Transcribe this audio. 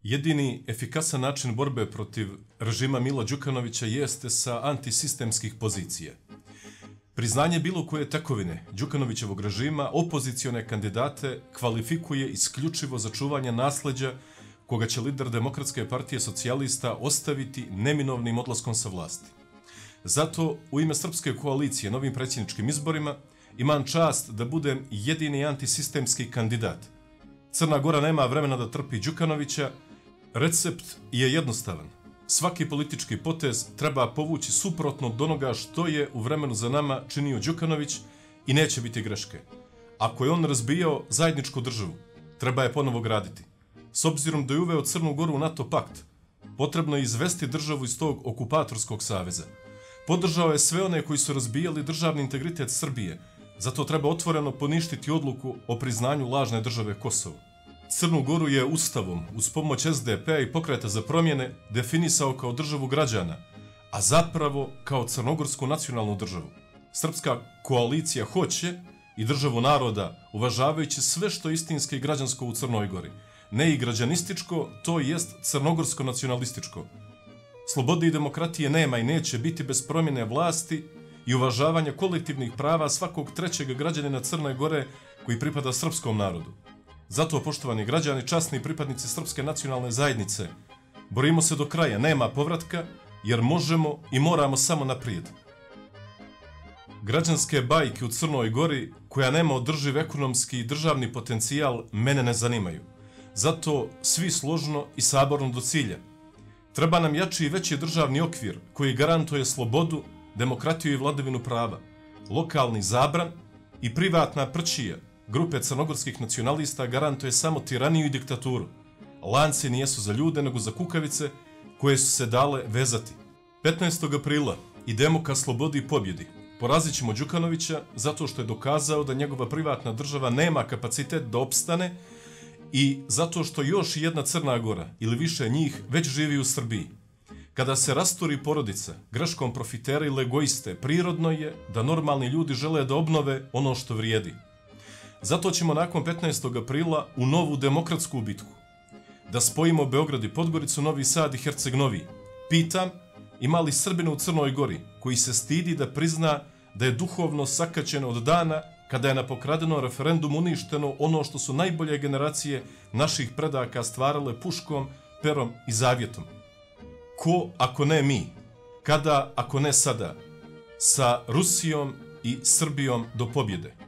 Jedini efikasan način borbe protiv režima Mila Đukanovića jeste sa antisistemskih pozicija. Priznanje bilo koje tekovine Đukanovićevog režima opozicione kandidate kvalifikuje isključivo za čuvanje nasleđa koga će lider Demokratske partije socijalista ostaviti neminovnim odlaskom sa vlasti. Zato u ime Srpske koalicije na ovim predsjedničkim izborima imam čast da budem jedini antisistemski kandidat. Crna Gora nema vremena da trpi Đukanovića. Recept je jednostavan. Svaki politički potez treba povući suprotno od onoga što je u vremenu za nama činio Đukanović i neće biti greške. Ako je on razbijao zajedničku državu, treba je ponovo graditi. S obzirom da je uveo Crnu Goru u NATO pakt, potrebno je izvesti državu iz tog okupatorskog saveza. Podržao je sve one koji su razbijali državni integritet Srbije, zato treba otvoreno poništiti odluku o priznanju lažne države Kosovo. Crnu Goru je ustavom, uz pomoć SDP-a i Pokreta za promjene, definisao kao državu građana, a zapravo kao crnogorsku nacionalnu državu. Srpska koalicija hoće i državu naroda, uvažavajući sve što je istinski i građansko u Crnoj Gori. Ne i građanističko, to jest crnogorsko nacionalističko. Slobode i demokratije nema i neće biti bez promjene vlasti i uvažavanja kolektivnih prava svakog trećeg građanina Crne Gore koji pripada srpskom narodu. Zato, poštovani građani, časni pripadnici Srpske nacionalne zajednice, borimo se do kraja, nema povratka, jer možemo i moramo samo naprijed. Građanske bajke u Crnoj Gori, koja nema održiv ekonomski i državni potencijal, mene ne zanimaju. Zato svi složno i saborno do cilja. Treba nam jači i veći državni okvir koji garantuje slobodu, demokratiju i vladavinu prava, lokalni zabran i privatna prćija grupe crnogorskih nacionalista garantuje samo tiraniju i diktaturu. Lanci nijesu za ljude, nego za kukavice koje su se dale vezati. 15. aprila idemo ka slobodi i pobjedi. Porazit ćemo Đukanovića zato što je dokazao da njegova privatna država nema kapacitet da opstane i zato što još jedna Crna Gora ili više njih već živi u Srbiji. Kada se rasturi porodica greškom profitera ili egoiste, prirodno je da normalni ljudi žele da obnove ono što vrijedi. Zato ćemo nakon 15. aprila u novu demokratsku bitku da spojimo Beograd i Podgoricu, Novi Sad i Herceg-Novi. Pitam, ima li Srbina u Crnoj Gori koji se stidi da prizna da je duhovno sakaćen od dana kada je na pokradenom referendumu uništeno ono što su najbolje generacije naših predaka stvarale puškom, perom i zavjetom? Ko ako ne mi? Kada ako ne sada? Sa Rusijom i Srbijom do pobjede.